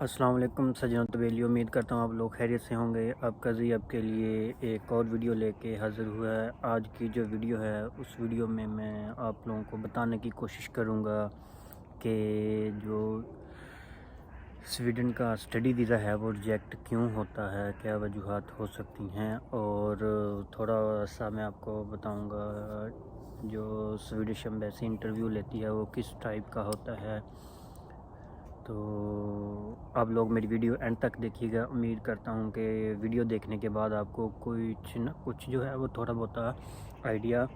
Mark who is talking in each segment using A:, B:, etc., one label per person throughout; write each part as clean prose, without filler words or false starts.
A: अस्सलाम वालेकुम सज्जनों तबेली। उम्मीद करता हूँ आप लोग खैरियत से होंगे। आपका जी आपके लिए एक और वीडियो लेके हाज़िर हुआ है। आज की जो वीडियो है उस वीडियो में मैं आप लोगों को बताने की कोशिश करूँगा कि जो स्वीडन का स्टडी वीज़ा है वो रिजेक्ट क्यों होता है, क्या वजूहात हो सकती हैं, और थोड़ा सा मैं आपको बताऊँगा जो स्वीडिश एम्बेसी इंटरव्यू लेती है वो किस टाइप का होता है। तो आप लोग मेरी वीडियो एंड तक देखिएगा। उम्मीद करता हूँ कि वीडियो देखने के बाद आपको कुछ न कुछ जो है वो थोड़ा बहुत आइडिया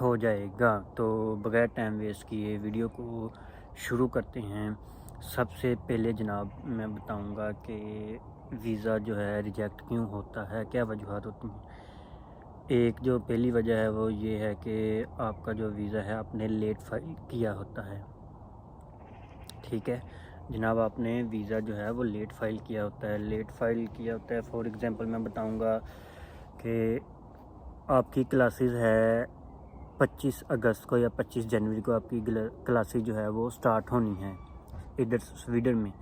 A: हो जाएगा। तो बगैर टाइम वेस्ट किए वीडियो को शुरू करते हैं। सबसे पहले जनाब मैं बताऊँगा कि वीज़ा जो है रिजेक्ट क्यों होता है, क्या वजूहात होती हैं। एक जो पहली वजह है वो ये है कि आपका जो वीज़ा है आपने लेट फाइल किया होता है। ठीक है जनाब, आपने वीज़ा जो है वो लेट फ़ाइल किया होता है। लेट फ़ाइल किया होता है फॉर एग्ज़ाम्पल मैं बताऊंगा कि आपकी क्लासेस है 25 अगस्त को या 25 जनवरी को आपकी क्लासेस जो है वो स्टार्ट होनी है इधर स्वीडन में।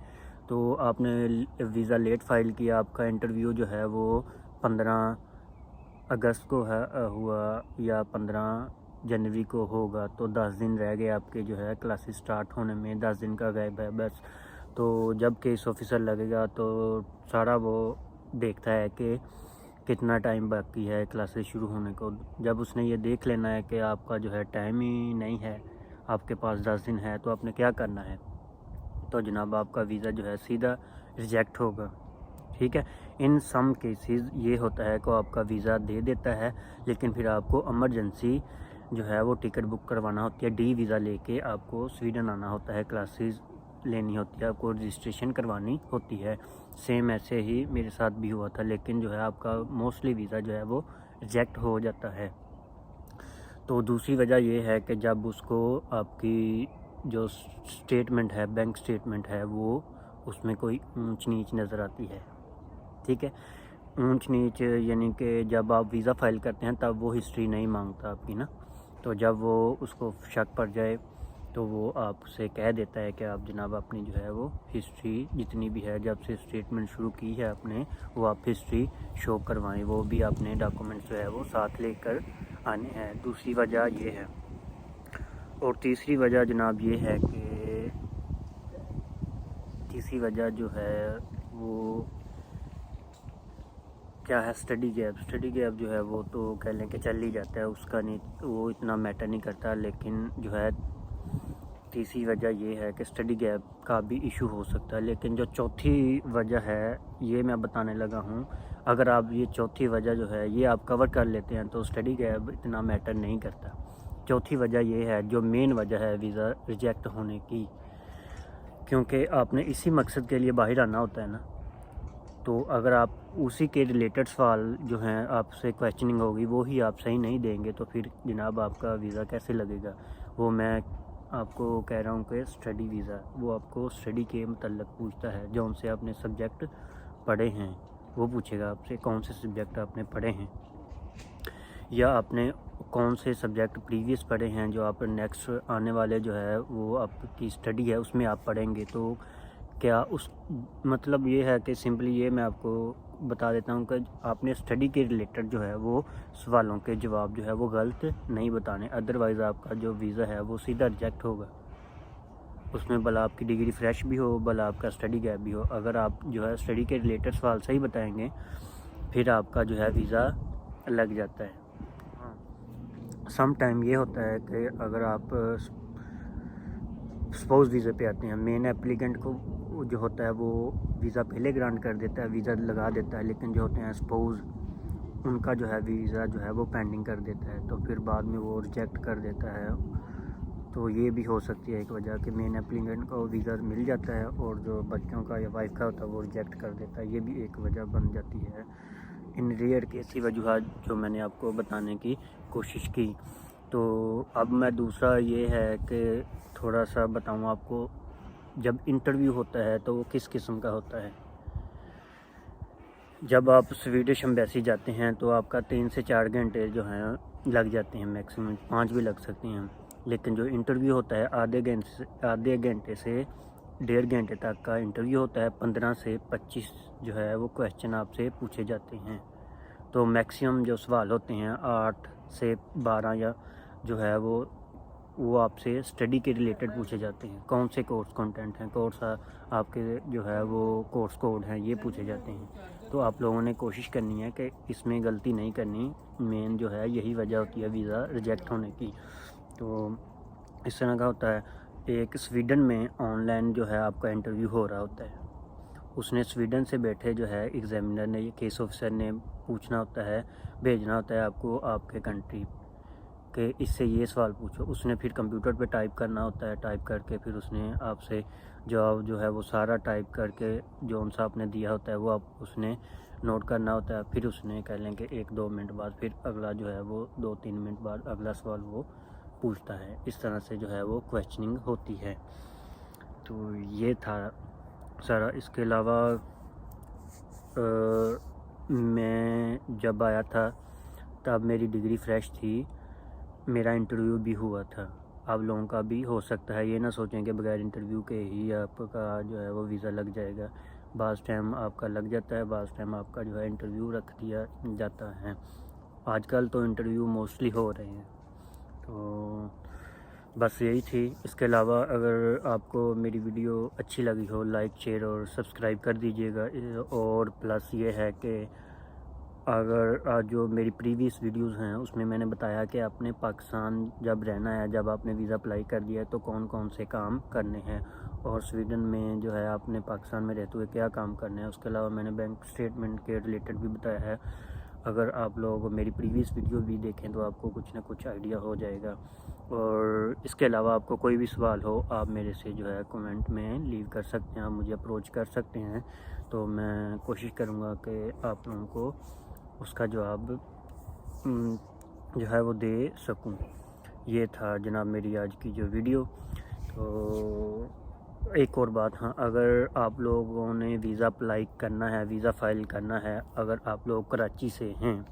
A: तो आपने वीज़ा लेट फ़ाइल किया, आपका इंटरव्यू जो है वो 15 अगस्त को हुआ या 15 जनवरी को होगा। तो 10 दिन रह गए आपके जो है क्लासेस स्टार्ट होने में, 10 दिन का गैप है बस। तो जब केस ऑफिसर लगेगा तो सारा वो देखता है कि कितना टाइम बाकी है क्लासेस शुरू होने को। जब उसने ये देख लेना है कि आपका जो है टाइम ही नहीं है, आपके पास 10 दिन है, तो आपने क्या करना है, तो जनाब आपका वीज़ा जो है सीधा रिजेक्ट होगा। ठीक है, इन सम केसेस ये होता है कि आपका वीज़ा दे देता है, लेकिन फिर आपको इमरजेंसी जो है वो टिकट बुक करवाना होती है। डी वीज़ा लेके आपको स्वीडन आना होता है, क्लासेस लेनी होती है, आपको रजिस्ट्रेशन करवानी होती है। सेम ऐसे ही मेरे साथ भी हुआ था, लेकिन जो है आपका मोस्टली वीज़ा जो है वो रिजेक्ट हो जाता है। तो दूसरी वजह ये है कि जब उसको आपकी जो स्टेटमेंट है, बैंक स्टेटमेंट है, वो उसमें कोई ऊंच नीच नज़र आती है। ठीक है, ऊंच नीच यानी कि जब आप वीज़ा फ़ाइल करते हैं तब वो हिस्ट्री नहीं मांगता आपकी ना। तो जब वो उसको शक पड़ जाए तो वो आपसे कह देता है कि आप जनाब अपनी जो है वो हिस्ट्री जितनी भी है, जब से स्टेटमेंट शुरू की है आपने, वो आप हिस्ट्री शो करवाएं। वो भी अपने डॉक्यूमेंट्स जो है वो साथ लेकर आने हैं। दूसरी वजह ये है। और तीसरी वजह जनाब ये है कि तीसरी वजह जो है वो क्या है, स्टडी गैप जो है वो तो कह लें कि चल ही जाता है, उसका नहीं, वो इतना मैटर नहीं करता। लेकिन जो है तीसरी वजह ये है कि स्टडी गैप का भी इशू हो सकता है। लेकिन जो चौथी वजह है ये मैं बताने लगा हूँ। अगर आप ये चौथी वजह जो है ये आप कवर कर लेते हैं तो स्टडी गैप इतना मैटर नहीं करता। चौथी वजह ये है, जो मेन वजह है वीज़ा रिजेक्ट होने की, क्योंकि आपने इसी मकसद के लिए बाहर आना होता है ना। तो अगर आप उसी के रिलेटेड सवाल जो हैं आपसे क्वेश्चनिंग होगी वो ही आप सही नहीं देंगे तो फिर जनाब आपका वीज़ा कैसे लगेगा। वो मैं आपको कह रहा हूँ कि स्टडी वीज़ा वो आपको स्टडी के मतलब पूछता है, जो उनसे आपने सब्जेक्ट पढ़े हैं वो पूछेगा आपसे कौन से सब्जेक्ट आपने पढ़े हैं, या आपने कौन से सब्जेक्ट प्रीवियस पढ़े हैं जो आप नेक्स्ट आने वाले जो है वो आपकी स्टडी है उसमें आप पढ़ेंगे। तो क्या उस मतलब ये है कि सिंपली ये मैं आपको बता देता हूँ कि आपने स्टडी के रिलेटेड जो है वो सवालों के जवाब जो है वो गलत नहीं बताने, अदरवाइज़ आपका जो वीज़ा है वो सीधा रिजेक्ट होगा। उसमें भला आपकी डिग्री फ्रेश भी हो, भला आपका स्टडी गैप भी हो, अगर आप जो है स्टडी के रिलेटेड सवाल सही बताएंगे फिर आपका जो है वीज़ा लग जाता है। सम टाइम ये होता है कि अगर आप स्पाउस वीज़ा पे आते हैं, मेन एप्लीकेंट को जो होता है वो वीज़ा पहले ग्रांट कर देता है, वीज़ा लगा देता है, लेकिन जो होते हैं स्पाउस उनका जो है वीज़ा जो है वो पेंडिंग कर देता है, तो फिर बाद में वो रिजेक्ट कर देता है। तो ये भी हो सकती है एक वजह कि मेन एप्लीकेंट को वीज़ा मिल जाता है और जो बच्चों का या वाइफ का होता है वो रिजेक्ट कर देता है। ये भी एक वजह बन जाती है। इन रेयर केस की वजूहत जो मैंने आपको बताने की कोशिश की। तो अब मैं दूसरा ये है कि थोड़ा सा बताऊँ आपको, जब इंटरव्यू होता है तो वो किस किस्म का होता है। जब आप स्वीडिश एम्बेसी जाते हैं तो आपका 3 से 4 घंटे जो हैं लग जाते हैं, मैक्सिमम 5 भी लग सकते हैं। लेकिन जो इंटरव्यू होता है आधे घंटे से 1.5 घंटे तक का इंटरव्यू होता है। 15 से 25 जो है वो क्वेश्चन आपसे पूछे जाते हैं। तो मैक्सिमम जो सवाल होते हैं 8 से 12 या जो है वो आपसे स्टडी के रिलेटेड पूछे जाते हैं। कौन से कोर्स कंटेंट हैं, कोर्स आपके जो है वो कोर्स कोड हैं, ये पूछे जाते हैं। तो आप लोगों ने कोशिश करनी है कि इसमें गलती नहीं करनी। मेन जो है यही वजह होती है वीज़ा रिजेक्ट होने की। तो इस तरह का होता है। एक स्वीडन में ऑनलाइन जो है आपका इंटरव्यू हो रहा होता है। उसने स्वीडन से बैठे जो है एग्जामिनर ने, ये केस ऑफिसर ने पूछना होता है, भेजना होता है आपको आपके कंट्री के, इससे ये सवाल पूछो। उसने फिर कंप्यूटर पे टाइप करना होता है। टाइप करके फिर उसने आपसे जवाब जो है वो सारा टाइप करके जो उनसा आपने दिया होता है वो आप उसने नोट करना होता है। फिर उसने कह लें कि 1-2 मिनट बाद फिर अगला जो है वो 2-3 मिनट बाद अगला सवाल वो पूछता है। इस तरह से जो है वो क्वेश्चनिंग होती है। तो ये था सारा। इसके अलावा मैं जब आया था तब मेरी डिग्री फ्रेश थी, मेरा इंटरव्यू भी हुआ था। आप लोगों का भी हो सकता है। ये ना सोचें कि बगैर इंटरव्यू के ही आपका जो है वो वीज़ा लग जाएगा। बाज़ टाइम आपका लग जाता है, बाज़ टाइम आपका जो है इंटरव्यू रख दिया जाता है। आजकल तो इंटरव्यू मोस्टली हो रहे हैं। तो बस यही थी। इसके अलावा अगर आपको मेरी वीडियो अच्छी लगी हो, लाइक शेयर और सब्सक्राइब कर दीजिएगा। और प्लस ये है कि अगर जो मेरी प्रीवियस वीडियोस हैं उसमें मैंने बताया कि आपने पाकिस्तान जब रहना है, जब आपने वीज़ा अप्लाई कर दिया है तो कौन कौन से काम करने हैं, और स्वीडन में जो है आपने पाकिस्तान में रहते हुए क्या काम करने हैं। उसके अलावा मैंने बैंक स्टेटमेंट के रिलेटेड भी बताया है। अगर आप लोग मेरी प्रीवियस वीडियो भी देखें तो आपको कुछ ना कुछ आइडिया हो जाएगा। और इसके अलावा आपको कोई भी सवाल हो आप मेरे से जो है कमेंट में लीव कर सकते हैं, आप मुझे अप्रोच कर सकते हैं। तो मैं कोशिश करूँगा कि आप लोगों को उसका जवाब जो है वो दे सकूं। ये था जनाब मेरी आज की जो वीडियो। तो एक और बात, हाँ, अगर आप लोगों ने वीज़ा अप्लाई करना है, वीज़ा फ़ाइल करना है, अगर आप लोग कराची से हैं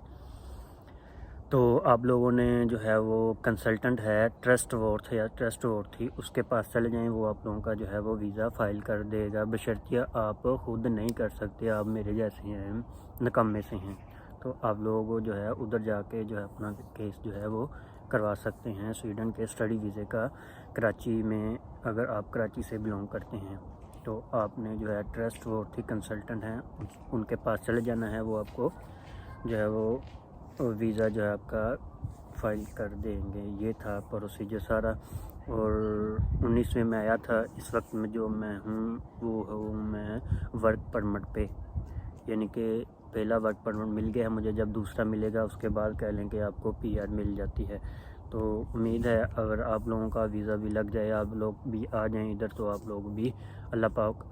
A: तो आप लोगों ने जो है वो कंसल्टेंट है ट्रस्ट वर्थ या ट्रस्ट वर्थी, उसके पास चले जाएं। वो आप लोगों का जो है वो वीज़ा फ़ाइल कर देगा, बशर्तिया आप ख़ुद नहीं कर सकते, आप मेरे जैसे हैं, निकम्मे से हैं। तो आप लोग जो है उधर जाके जो है अपना केस जो है वो करवा सकते हैं स्वीडन के स्टडी वीज़े का। कराची में अगर आप कराची से बिलोंग करते हैं तो आपने जो है ट्रस्ट वर्थी कंसल्टेंट हैं उनके पास चले जाना है। वो आपको जो है वो वीज़ा जो है आपका फ़ाइल कर देंगे। ये था प्रोसीजर सारा। और 19 में आया था। इस वक्त में जो मैं हूँ वो हूँ मैं वर्क परमिट पे, यानी कि पहला वर्क परमिट मिल गया है मुझे, जब दूसरा मिलेगा उसके बाद कह लें कि आपको पीआर मिल जाती है। तो उम्मीद है अगर आप लोगों का वीज़ा भी लग जाए, आप लोग भी आ जाएं इधर, तो आप लोग भी अल्लाह पाक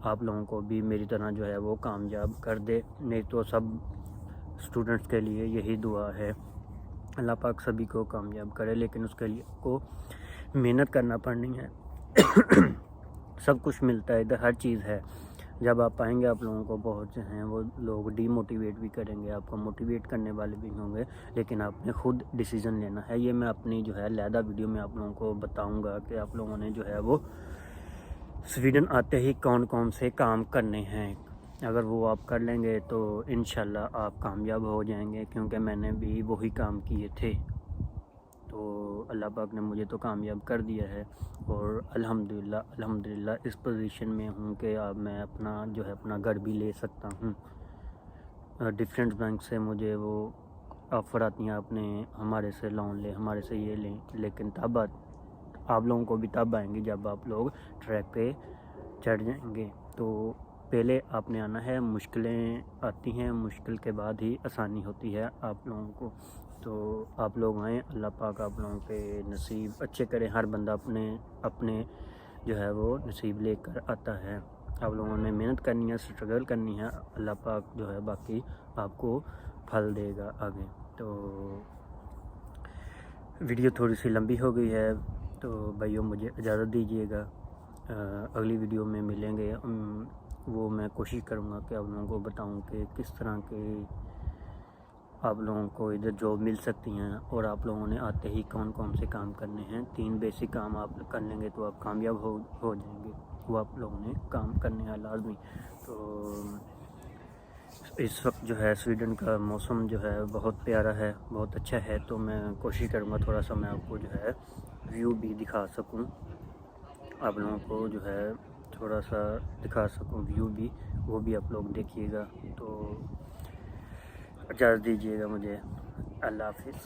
A: आप लोगों को भी मेरी तरह जो है वो कामयाब कर दे। नहीं तो सब स्टूडेंट्स के लिए यही दुआ है, अल्लाह पाक सभी को कामयाब करे, लेकिन उसके लिए को मेहनत करना पड़नी है। सब कुछ मिलता है इधर, हर चीज़ है। जब आप आएंगे आप लोगों को बहुत जो हैं वो लोग डीमोटिवेट भी करेंगे, आपको मोटिवेट करने वाले भी होंगे, लेकिन आपने खुद डिसीज़न लेना है। ये मैं अपनी जो है लैदा वीडियो में आप लोगों को बताऊंगा कि आप लोगों ने जो है वो स्वीडन आते ही कौन कौन से काम करने हैं। अगर वो आप कर लेंगे तो इंशाल्लाह आप कामयाब हो जाएंगे, क्योंकि मैंने भी वही काम किए थे। तो अल्लाह पाक ने मुझे तो कामयाब कर दिया है और अल्हम्दुलिल्लाह इस पोजीशन में हूँ कि अब मैं अपना जो है अपना घर भी ले सकता हूँ। डिफरेंट बैंक से मुझे वो ऑफ़र आती हैं, अपने हमारे से लोन लें, हमारे से ये लें, लेकिन तब आप लोगों को भी तब आएंगी जब आप लोग ट्रैक पे चढ़ जाएंगे। तो पहले आपने आना है, मुश्किलें आती हैं, मुश्किल के बाद ही आसानी होती है आप लोगों को। तो आप लोग आएँ, अल्लाह पाक आप लोगों के नसीब अच्छे करें। हर बंदा अपने अपने जो है वो नसीब लेकर आता है। आप लोगों ने मेहनत करनी है, स्ट्रगल करनी है, अल्लाह पाक जो है बाकी आपको फल देगा आगे। तो वीडियो थोड़ी सी लंबी हो गई है, तो भाइयों मुझे इजाज़त दीजिएगा। अगली वीडियो में मिलेंगे। वो मैं कोशिश करूँगा कि आप लोगों को बताऊँ कि किस तरह के आप लोगों को इधर जॉब मिल सकती हैं, और आप लोगों ने आते ही कौन कौन से काम करने हैं। 3 बेसिक काम आप कर लेंगे तो आप कामयाब हो जाएंगे। वो आप लोगों ने काम करने है लाजमी। तो इस वक्त जो है स्वीडन का मौसम जो है बहुत प्यारा है, बहुत अच्छा है। तो मैं कोशिश करूँगा थोड़ा सा मैं आपको जो है व्यू भी दिखा सकूँ, आप लोगों को जो है थोड़ा सा दिखा सकूँ व्यू भी, वो भी आप लोग देखिएगा। तो इजाज़त दीजिएगा मुझे, अल्लाह हाफिज़।